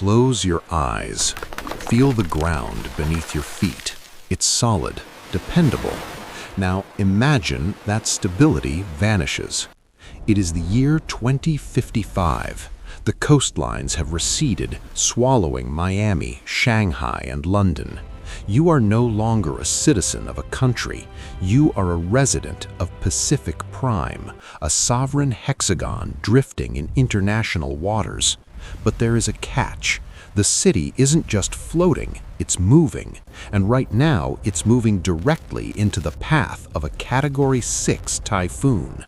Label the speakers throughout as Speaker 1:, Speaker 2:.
Speaker 1: Close your eyes. Feel the ground beneath your feet. It's solid, dependable. Now imagine that stability vanishes. It is the year 2055. The coastlines have receded, swallowing Miami, Shanghai, and London. You are no longer a citizen of a country. You are a resident of Pacific Prime, a sovereign hexagon drifting in international waters. But there is a catch. The city isn't just floating, it's moving. And right now, it's moving directly into the path of a Category 6 typhoon.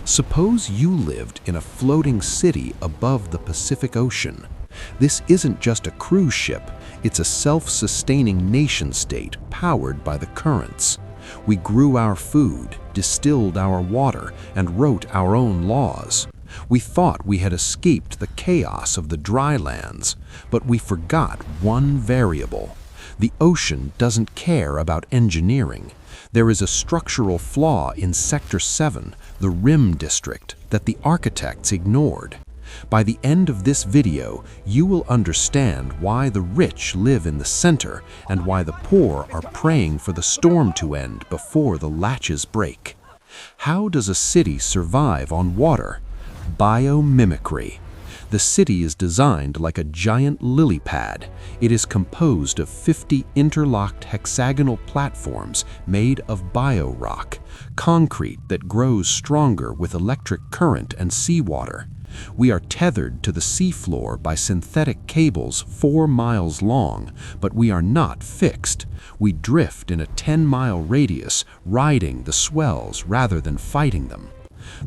Speaker 1: Suppose you lived in a floating city above the Pacific Ocean. This isn't just a cruise ship, it's a self-sustaining nation-state powered by the currents. We grew our food, distilled our water, and wrote our own laws. We thought we had escaped the chaos of the dry lands, but we forgot one variable. The ocean doesn't care about engineering. There is a structural flaw in Sector 7, the Rim District, that the architects ignored. By the end of this video, you will understand why the rich live in the center and why the poor are praying for the storm to end before the latches break. How does a city survive on water? Biomimicry. The city is designed like a giant lily pad. It is composed of 50 interlocked hexagonal platforms made of biorock, concrete that grows stronger with electric current and seawater. We are tethered to the seafloor by synthetic cables 4 miles long, but we are not fixed. We drift in a 10-mile radius, riding the swells rather than fighting them.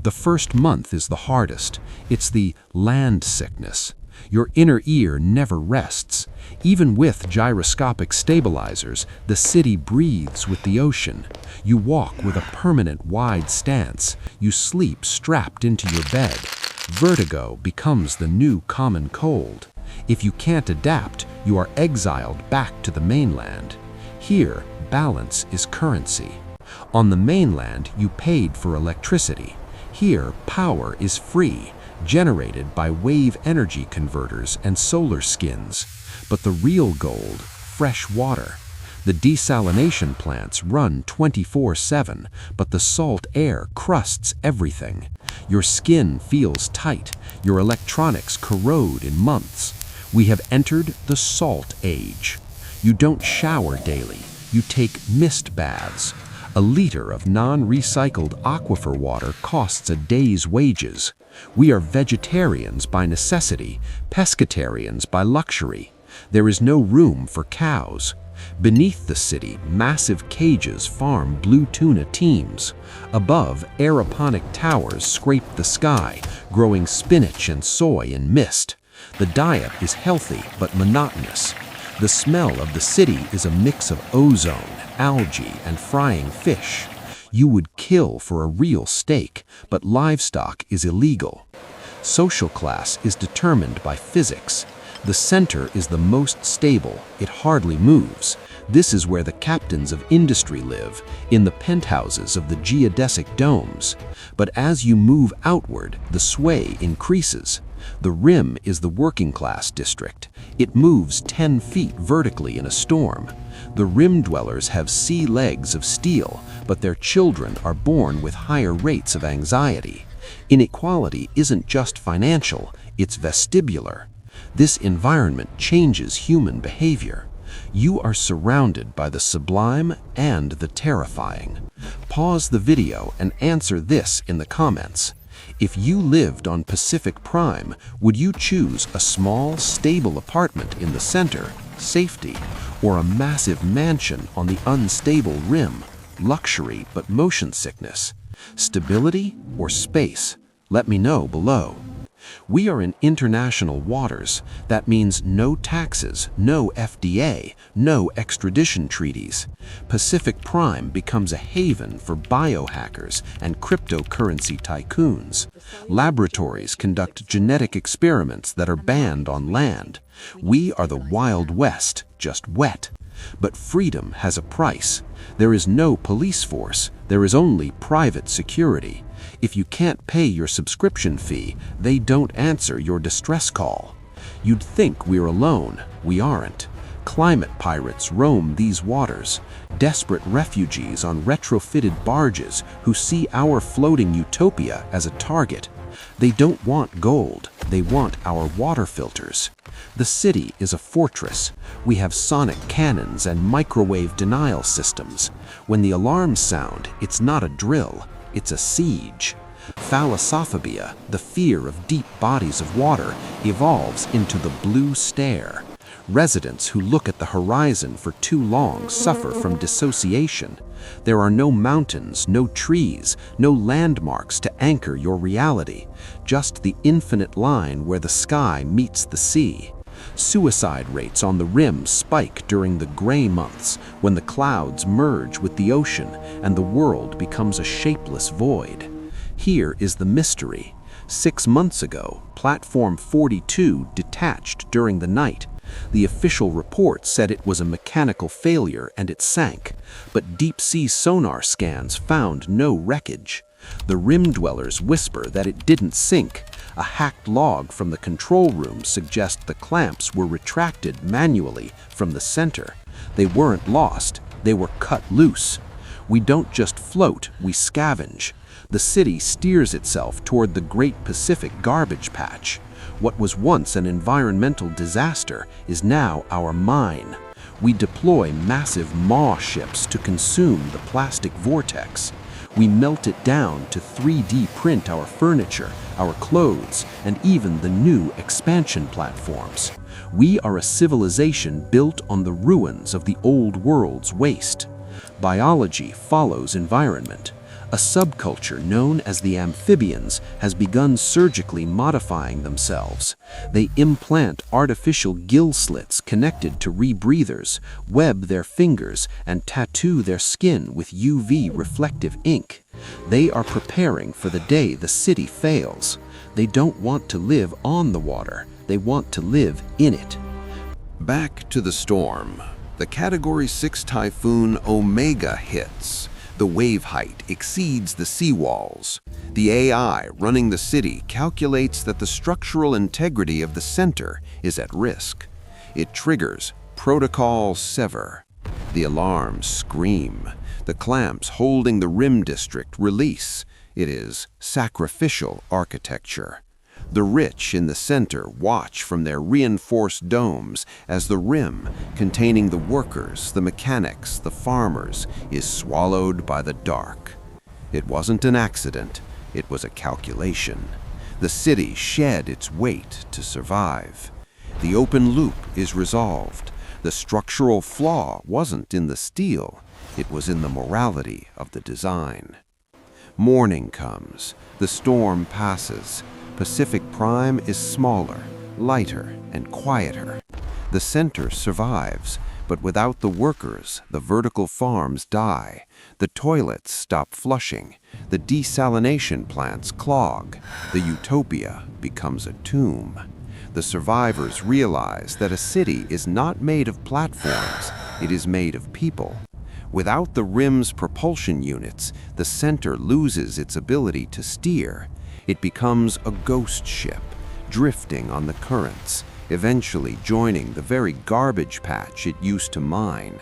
Speaker 1: The first month is the hardest. It's the land sickness. Your inner ear never rests. Even with gyroscopic stabilizers, the city breathes with the ocean. You walk with a permanent wide stance. You sleep strapped into your bed. Vertigo becomes the new common cold. If you can't adapt, you are exiled back to the mainland. Here, balance is currency. On the mainland, you paid for electricity. Here, power is free, generated by wave energy converters and solar skins. But the real gold, fresh water. The desalination plants run 24/7, but the salt air crusts everything. Your skin feels tight, your electronics corrode in months. We have entered the salt age. You don't shower daily, you take mist baths. A liter of non-recycled aquifer water costs a day's wages. We are vegetarians by necessity, pescatarians by luxury. There is no room for cows. Beneath the city, massive cages farm blue tuna teams. Above, aeroponic towers scrape the sky, growing spinach and soy in mist. The diet is healthy but monotonous. The smell of the city is a mix of ozone, algae, and frying fish. You would kill for a real steak, but livestock is illegal. Social class is determined by physics. The center is the most stable, it hardly moves. This is where the captains of industry live, in the penthouses of the geodesic domes. But as you move outward, the sway increases. The rim is the working class district. It moves 10 feet vertically in a storm. The rim dwellers have sea legs of steel, but their children are born with higher rates of anxiety. Inequality isn't just financial, it's vestibular. This environment changes human behavior. You are surrounded by the sublime and the terrifying. Pause the video and answer this in the comments. If you lived on Pacific Prime, would you choose a small, stable apartment in the center, safety, or a massive mansion on the unstable rim, luxury but motion sickness? Stability or space? Let me know below. We are in international waters. That means no taxes, no FDA, no extradition treaties. Pacific Prime becomes a haven for biohackers and cryptocurrency tycoons. Laboratories conduct genetic experiments that are banned on land. We are the Wild West, just wet. But freedom has a price. There is no police force. There is only private security. If you can't pay your subscription fee, they don't answer your distress call. You'd think we're alone. We aren't. Climate pirates roam these waters, desperate refugees on retrofitted barges who see our floating utopia as a target. They don't want gold, they want our water filters. The city is a fortress. We have sonic cannons and microwave denial systems. When the alarms sound, it's not a drill, it's a siege. Thalassophobia, the fear of deep bodies of water, evolves into the blue stare. Residents who look at the horizon for too long suffer from dissociation. There are no mountains, no trees, no landmarks to anchor your reality, just the infinite line where the sky meets the sea. Suicide rates on the rim spike during the gray months when the clouds merge with the ocean and the world becomes a shapeless void. Here is the mystery. 6 months ago, Platform 42 detached during the night. The official report said it was a mechanical failure and it sank, but deep-sea sonar scans found no wreckage. The rim dwellers whisper that it didn't sink. A hacked log from the control room suggests the clamps were retracted manually from the center. They weren't lost, they were cut loose. We don't just float, we scavenge. The city steers itself toward the Great Pacific Garbage Patch. What was once an environmental disaster is now our mine. We deploy massive maw ships to consume the plastic vortex. We melt it down to 3D print our furniture, our clothes, and even the new expansion platforms. We are a civilization built on the ruins of the old world's waste. Biology follows environment. A subculture known as the amphibians has begun surgically modifying themselves. They implant artificial gill slits connected to rebreathers, web their fingers, and tattoo their skin with UV reflective ink. They are preparing for the day the city fails. They don't want to live on the water, they want to live in it.
Speaker 2: Back to the storm. The Category 6 typhoon Omega hits. The wave height exceeds the seawalls. The AI running the city calculates that the structural integrity of the center is at risk. It triggers Protocol Sever. The alarms scream. The clamps holding the rim district release. It is sacrificial architecture. The rich in the center watch from their reinforced domes as the rim, containing the workers, the mechanics, the farmers, is swallowed by the dark. It wasn't an accident, it was a calculation. The city shed its weight to survive. The open loop is resolved. The structural flaw wasn't in the steel, it was in the morality of the design. Morning comes, the storm passes. Pacific Prime is smaller, lighter, and quieter. The center survives, but without the workers, the vertical farms die. The toilets stop flushing. The desalination plants clog. The utopia becomes a tomb. The survivors realize that a city is not made of platforms, it is made of people. Without the rim's propulsion units, the center loses its ability to steer. It becomes a ghost ship, drifting on the currents, eventually joining the very garbage patch it used to mine.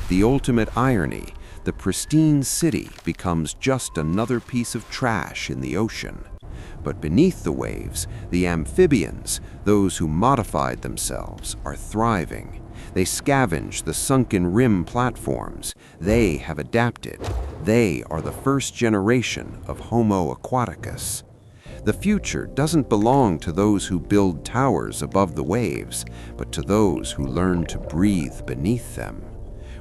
Speaker 2: The ultimate irony, the pristine city becomes just another piece of trash in the ocean. But beneath the waves, the amphibians, those who modified themselves, are thriving. They scavenge the sunken rim platforms. They have adapted. They are the first generation of Homo aquaticus. The future doesn't belong to those who build towers above the waves, but to those who learn to breathe beneath them.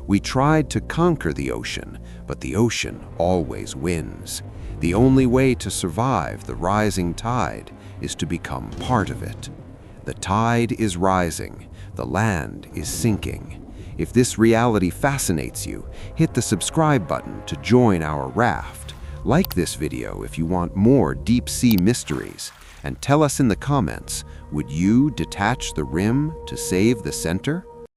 Speaker 2: We tried to conquer the ocean, but the ocean always wins. The only way to survive the rising tide is to become part of it. The tide is rising, the land is sinking. If this reality fascinates you, hit the subscribe button to join our raft. Like this video if you want more deep-sea mysteries, and tell us in the comments, would you detach the rim to save the center?